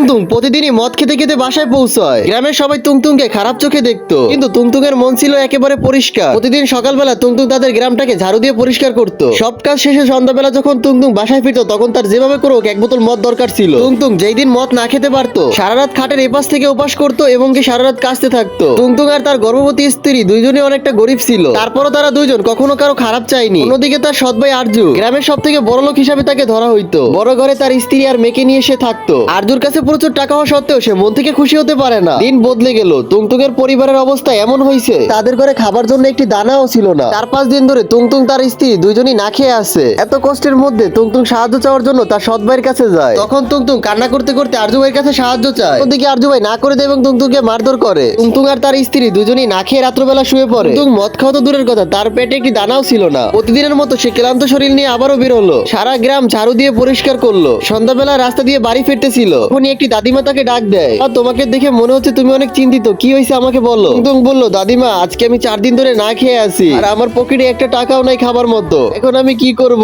তুংতুং প্রতিদিনই মদ খেতে খেতে বাসায় পৌঁছায়। গ্রামের সবাই তুংতুংকে খারাপ চোখে দেখতো, কিন্তু তুংতুংয়ের মন ছিল একেবারে পরিষ্কার। প্রতিদিন সকালবেলা তুংতুং তাদের গ্রামটাকে ঝাড়ু দিয়ে পরিষ্কার করত। সব কাজ শেষে সন্ধ্যাবেলা যখন তুংতুং বাসায় ফিরতো, তখন তার যেভাবে করুক এক বোতল মদ দরকার ছিল। তুংতুং যেই দিন মদ না খেতে পারতো, সারা রাত খাটের এপাশ থেকে ওপাশ করতো এবং কি সারা রাত কাশতে থাকতো। তুংতুং আর তার গর্ভবতী স্ত্রী দুইজনই অনেকটা গরিব ছিল, তারপরও তারা দুইজন কখনো কারো খারাপ চায়নি। অন্যদিকে তার সৎ ভাই আরজু গ্রামের সব থেকে বড় লোক হিসাবে তাকে ধরা হইতো। বড় ঘরে তার স্ত্রী আর মেয়েকে নিয়ে সে থাকতো। আরজুর কাছে প্রচুর টাকা হওয়া সত্ত্বেও সে মন থেকে খুশি হতে পারে না। দিন বদলে গেল। তুংতুংয়ের পরিবারের অবস্থা এমন হয়েছে, তাদের ঘরে খাবার জন্য একটি দানাও ছিল না। 4-5 দিন ধরে তুংতুং তার স্ত্রী দুইজনই না খেয়ে আছে। এত কষ্টের মধ্যে তুংতুং সাহায্য চাওয়ার জন্য তার সৎ ভাইয়ের কাছে যায়। তখন তুংতুং কান্না করতে করতে আরজু ভাইয়ের কাছে সাহায্য চায়। ওদিকে আরজু ভাই না করে দেয় এবং তুংতুংকে মারধর করে। তুংতুং আর তার স্ত্রী দুজনই না খেয়ে রাত্রবেলা শুয়ে পড়ে। তুংতুং মদ খাওয়া তো দূরের কথা, তার পেটে একটি দানাও ছিল না। প্রতিদিনের মতো সে ক্লান্ত শরীর নিয়ে আবারও বের হলো। সারা গ্রাম ঝাড়ু দিয়ে পরিষ্কার করলো। সন্ধ্যাবেলা রাস্তা দিয়ে বাড়ি ফিরতেছিল, তখনই একটি দাদিমা তাকে ডাক দেয়। আর তোমাকে দেখে মনে হচ্ছে তুমি অনেক চিন্তিত, কি হয়েছে আমাকে বলো। তুংতুং বলল, দাদিমা আজকে আমি 4 দিন ধরে না খেয়ে আছি, আর আমার পকেটে একটা টাকাও নাই খাবার মতো, এখন আমি কি করব।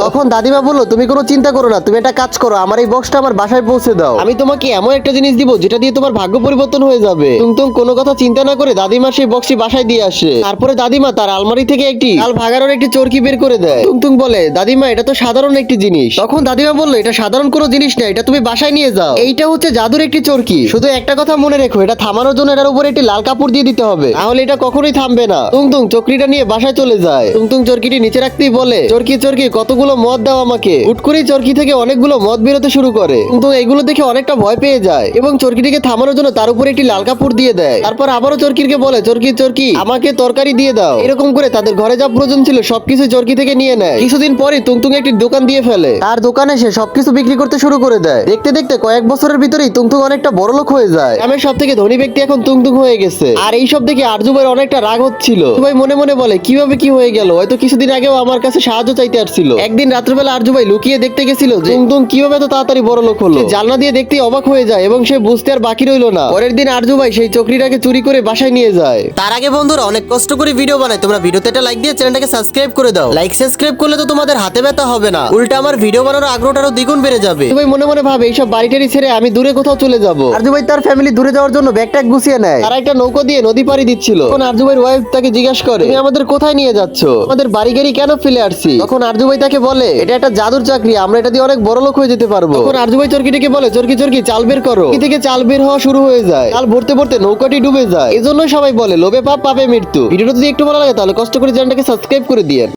তখন দাদিমা বলল, তুমি কোনো চিন্তা করো না, তুমি একটা কাজ করো, আমার এই বক্সটা আমার বাসায় পৌঁছে দাও, আমি তোমাকে এমন একটা জিনিস দিব যেটা দিয়ে তোমার ভাগ্য পরিবর্তন হয়ে যাবে। তুংতুং কোনো কথা চিন্তা না করে দাদিমার সেই বক্সটি বাসায় দিয়ে আসে। তারপরে দাদিমা তার আলমারি থেকে একটি লাল ভাগাড়োর একটি চরকি বের করে দেয়। তুংতুং বলে, দাদিমা এটা তো সাধারণ একটি জিনিস। তখন দাদিমা বলল, এটা সাধারণ কোনো জিনিস না, এটা তুমি বাসায় নিয়ে যাও, এইটা হচ্ছে জাদুর একটি চরকি। শুধু একটা কথা মনে রেখো, এটা থামানোর জন্য এটার উপরে একটি লাল কাপড় দিয়ে দিতে হবে, তাহলে এটা কখনোই থামবে না। তুংতুং চরকিটা নিয়ে বাসায় চলে যায়। তুংতুং চরকিটি নিচে রাখতেই বলে, চরকি চরকি কতগুলো মদ দাও আমাকে। হুট করেই চরকি থেকে অনেকগুলো মদ বেরোতে শুরু করে। তুংতুং এগুলো দেখে অনেকটা ভয় পেয়ে যায় এবং চরকিটিকে থামানোর জন্য তার উপরে একটি লাল কাপড় দিয়ে দেয়। তারপর আবারও চরকিকে বলে, চরকি চরকি আমাকে তরকারি দিয়ে দাও। এরকম করে তাদের ঘরে যা প্রয়োজন ছিল সবকিছু চরকি থেকে নিয়ে নেয়। কিছুদিন পরে তুংতুং একটি দোকান দিয়ে ফেলে। তার দোকানে সে সবকিছু বিক্রি করতে শুরু করে দেয়। দেখতে দেখতে কয়েক বছরের ভিতরেই তুংতুং অনেকটা বড় লোক হয়ে যায়। গ্রামের সব থেকে ধনী ব্যক্তি এখন তুংতুং হয়ে গেছে। আর এই সব দেখে আরজু ভাইয়ের অনেকটা রাগ হচ্ছিল। ভাই মনে মনে বলে, কিভাবে কি হয়ে গেল, হয়তো কিছুদিন আগেও আমার কাছে সাহায্য চাইতে আসছিল। একদিন রাত্রবেলা আরজু ভাই লুকিয়ে দেখতে গেছিল যে তুংতুং কিভাবে এত তাড়াতাড়ি বড় লোক হলো। জানলা দিয়ে দেখতে অবাক হয়ে যায় এবং সে বুঝতে আর বাকি রইল না। পরের দিন আরজু ভাই সেই চকরিটাকে চুরি করে বাসায় নিয়ে যায়। তার আগে বন্ধুরা অনেক কষ্ট করে ভিডিও বানায়, তোমরা ভিডিওতে একটা লাইক দিয়ে চ্যানেলটাকে সাবস্ক্রাইব করে দাও। লাইক সাবস্ক্রাইব করলে তো তোমাদের হাতে ব্যথা হবে না, উল্টা আমার ভিডিও বানানোর আগ্রহটা আরো দ্বিগুণ বেড়ে যাবে। ভাই মনে মনে ভাবে, এইসব বাড়িটারি ছেড়ে আমি দূরে কোথাও চলে যাব। আরজু ভাই তার ফ্যামিলি দূরে যাওয়ার জন্য ব্যাগটা গুছিয়ে নেয়। তারা একটা নৌকো দিয়ে নদী পাড়ি দিচ্ছিল। তখন আরজু ভাইয়ের ওয়াইফ তাকে জিজ্ঞাসা করে, তুমি আমাদের কোথায় নিয়ে যাচ্ছ, আমাদের বাড়ি গাড়ি কেন ফেলে আসছি। তখন আরজু ভাই তাকে বলে, এটা একটা জাদুর চাকরি, আমরা এটা দিয়ে অনেক বড় লোক হয়ে যেতে পারবো। তখন আরজু ভাই চরকিটিকে বলে, চরকি চরকি চাল বের করো। কি থেকে চাল বের হওয়া শুরু হয়ে যায়। চাল ভরতে ভরতে নৌকাটি ডুবে যায়। এজন্য সবাই বলে, লোভে পাপ পাপে মৃত্যু। ভিডিওটা যদি একটু ভালো লাগে তাহলে কষ্ট করে চ্যানেলটাকে সাবস্ক্রাইব করে দিয়েন।